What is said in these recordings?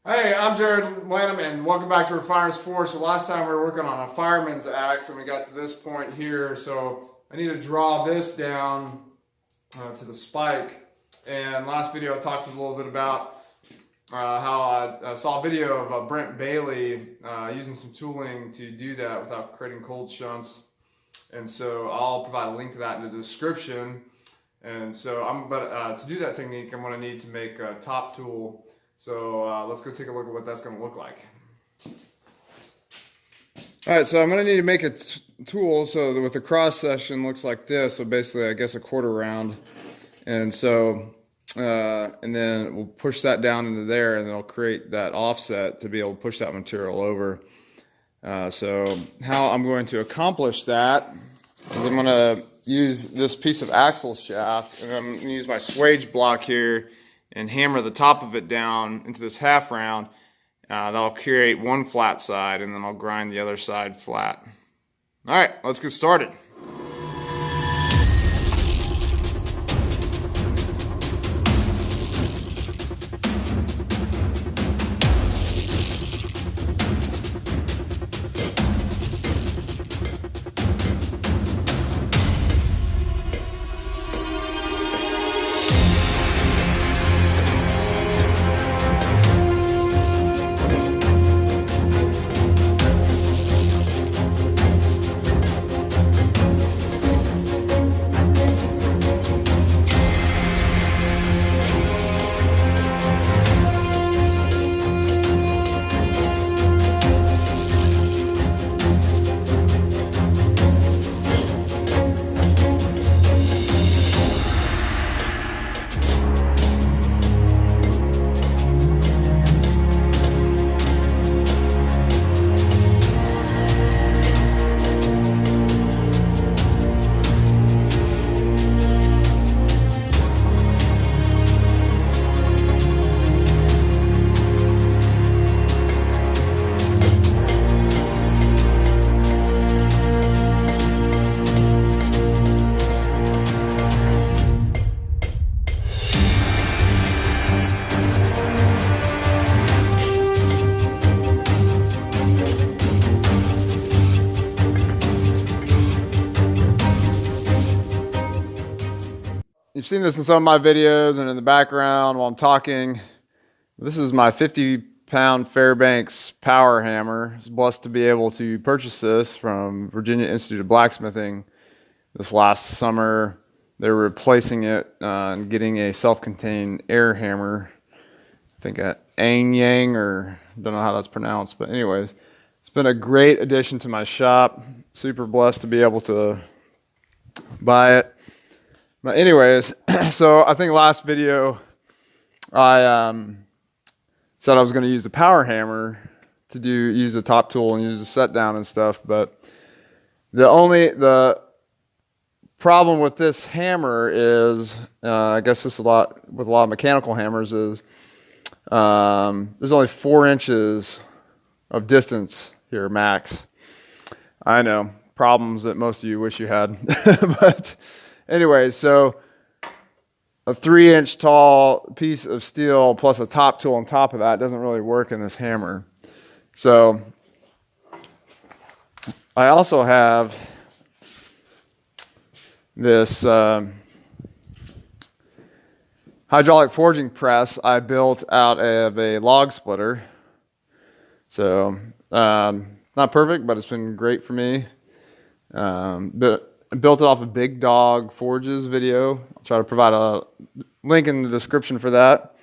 Hey, I'm Jared Lanham, and welcome back to Refiner's Forge. So last time we were working on a fireman's axe, and we got to this point here. So I need to draw this down to the spike. And last video I talked a little bit about how I saw a video of Brent Bailey using some tooling to do that without creating cold shunts. And so I'll provide a link to that in the description. And so to do that technique, I'm going to need to make a top tool. So let's go take a look at what that's going to look like. All right, so I'm going to need to make a tool so that with the cross section looks like this. So basically, I guess a quarter round. And so, and then we'll push that down into there, and then it'll create that offset to be able to push that material over. So how I'm going to accomplish that is I'm going to use this piece of axle shaft, and I'm going to use my swage block here and hammer the top of it down into this half round. That'll create one flat side, and then I'll grind the other side flat. All right, let's get started. You've seen this in some of my videos and in the background while I'm talking. This is my 50-pound Fairbanks power hammer. I was blessed to be able to purchase this from Virginia Institute of Blacksmithing this last summer. They were replacing it and getting a self-contained air hammer. I think a Yang, or don't know how that's pronounced, but anyways, it's been a great addition to my shop. Super blessed to be able to buy it. But anyways, so I think last video I said I was going to use the power hammer to use the top tool and use the set down and stuff, but the problem with this hammer is, I guess this a lot with a lot of mechanical hammers is, there's only 4 inches of distance here max. I know, problems that most of you wish you had, but anyways, so a 3-inch tall piece of steel plus a top tool on top of that doesn't really work in this hammer. So I also have this hydraulic forging press I built out of a log splitter. So not perfect, but it's been great for me. But I built it off of Big Dog Forges video. I'll try to provide a link in the description for that.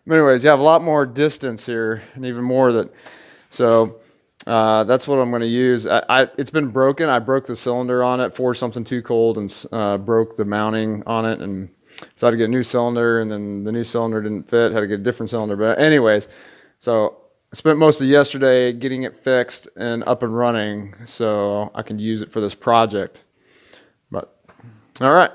But anyways, you have a lot more distance here, and even more that. So that's what I'm going to use. It's been broken. I broke the cylinder on it, forged something too cold, and broke the mounting on it, and so I had to get a new cylinder, and then the new cylinder didn't fit. Had to get a different cylinder. But anyways, so I spent most of yesterday getting it fixed and up and running, so I can use it for this project. But all right.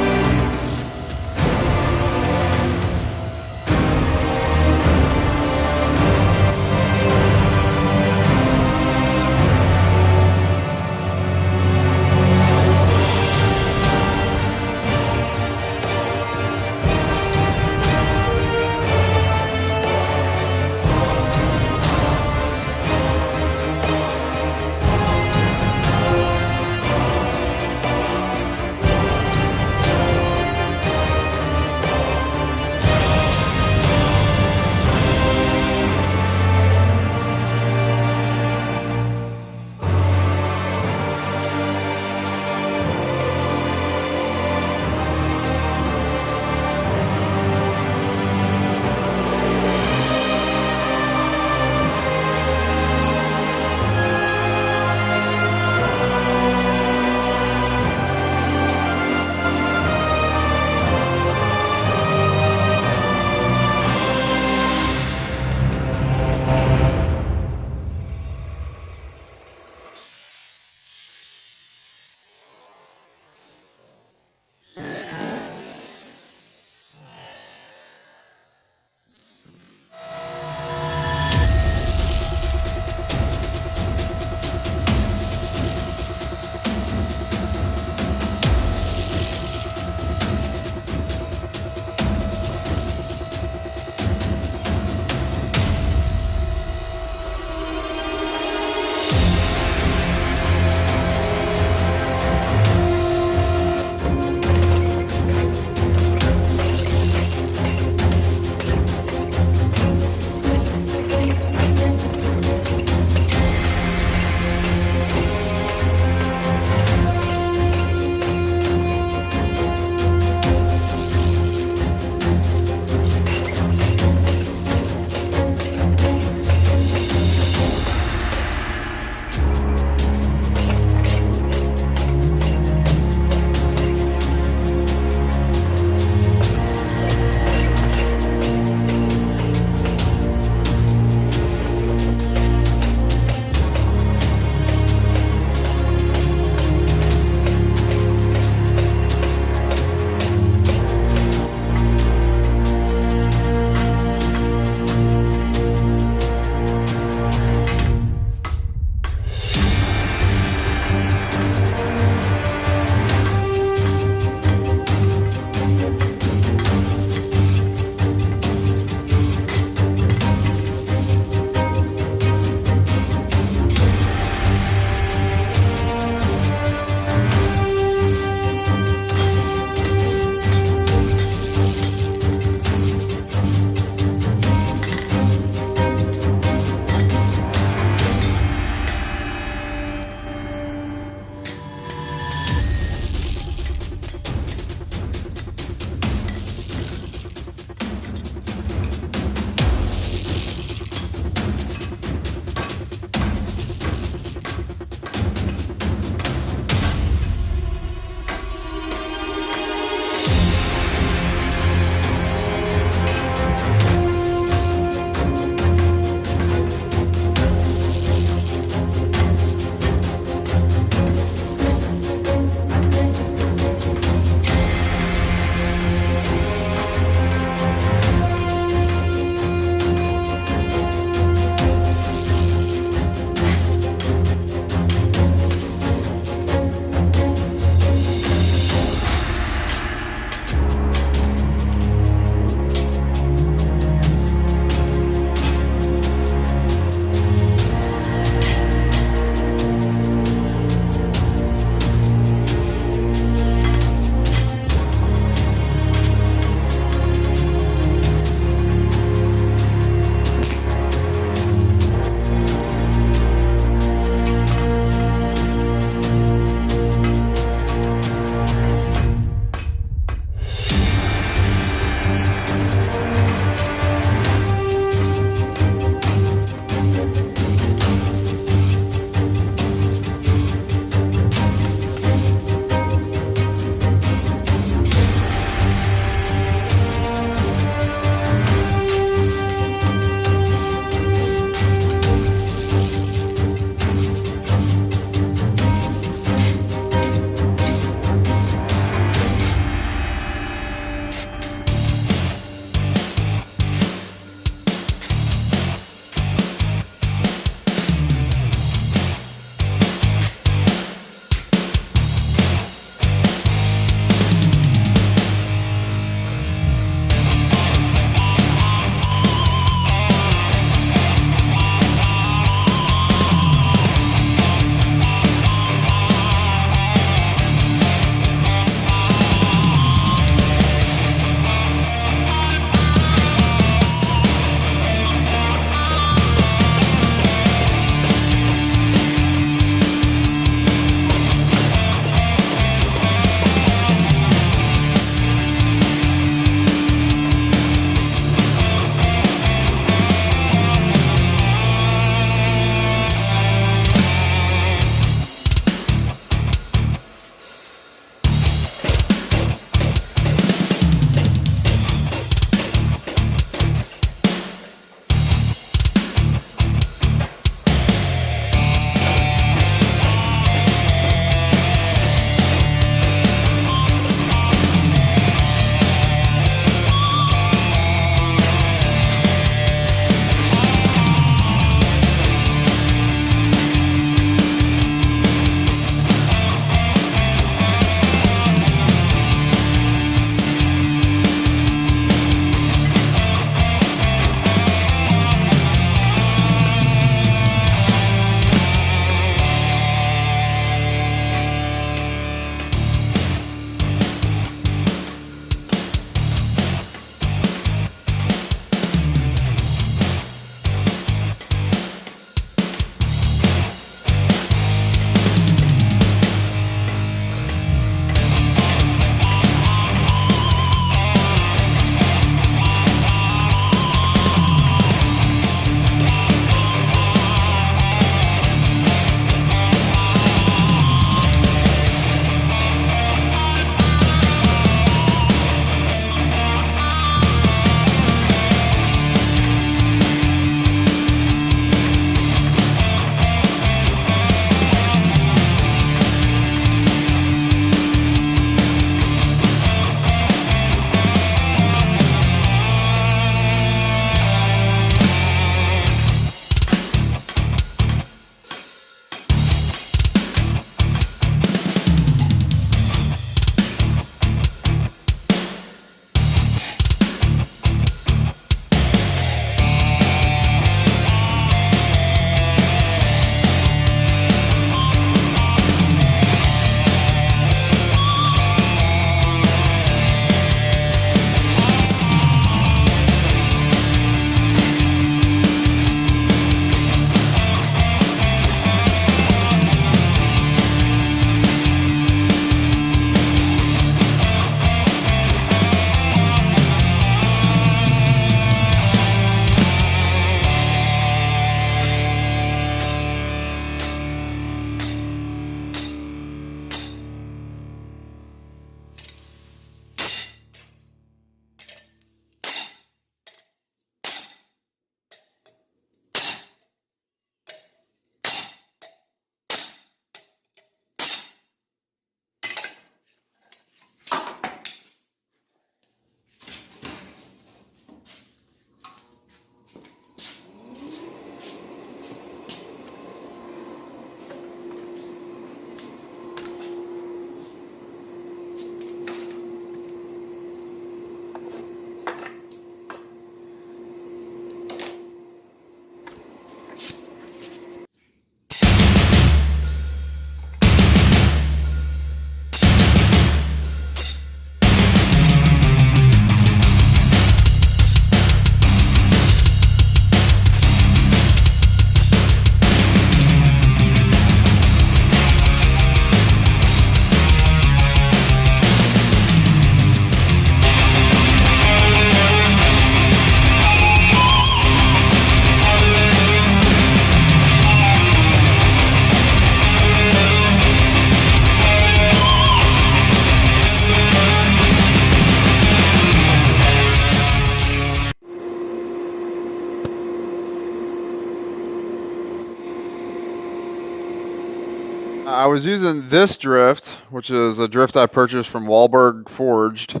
I was using this drift, which is a drift I purchased from Wahlberg Forged.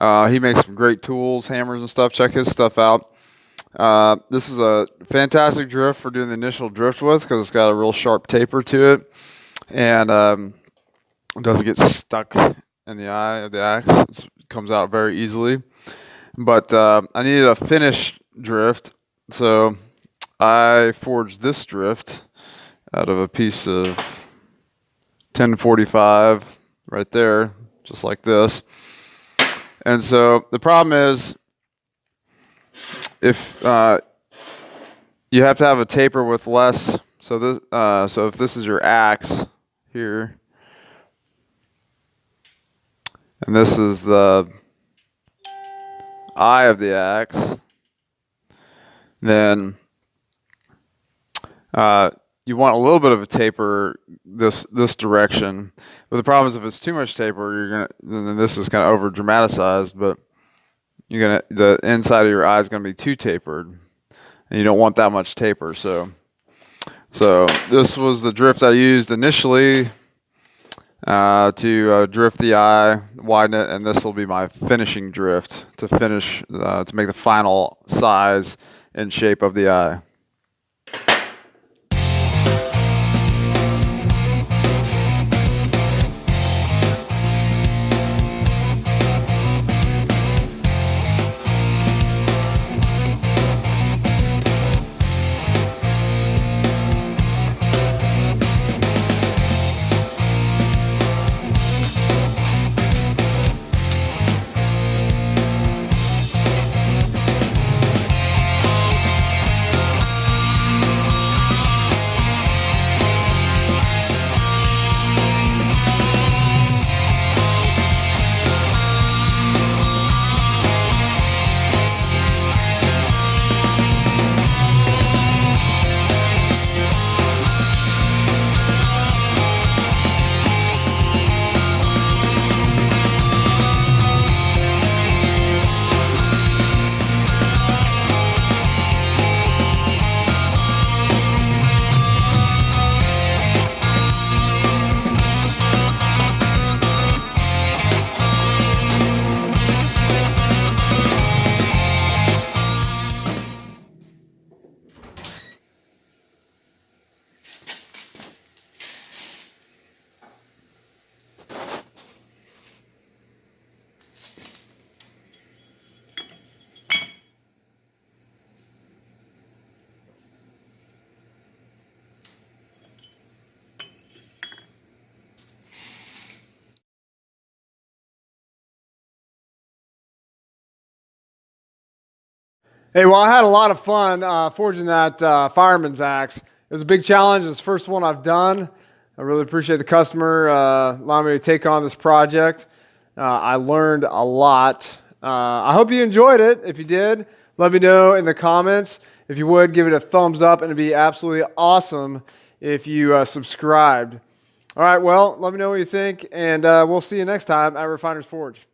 He makes some great tools, hammers and stuff. Check his stuff out. This is a fantastic drift for doing the initial drift with because it's got a real sharp taper to it, and it doesn't get stuck in the eye of the axe. It comes out very easily. But I needed a finished drift, so I forged this drift out of a piece of 1045 right there, just like this. And so the problem is, if you have to have a taper with less, so if this is your axe here, and this is the eye of the axe, then you want a little bit of a taper this direction. But the problem is, if it's too much taper, then this is kind of over dramatized, but the inside of your eye is gonna be too tapered, and you don't want that much taper. So this was the drift I used initially to drift the eye, widen it, and this will be my finishing drift to make the final size and shape of the eye. Hey, well, I had a lot of fun forging that Fireman's axe. It was a big challenge. It's the first one I've done. I really appreciate the customer allowing me to take on this project. I learned a lot. I hope you enjoyed it. If you did, let me know in the comments. If you would, give it a thumbs up, and it'd be absolutely awesome if you subscribed. All right, well, let me know what you think, and we'll see you next time at Refiner's Forge.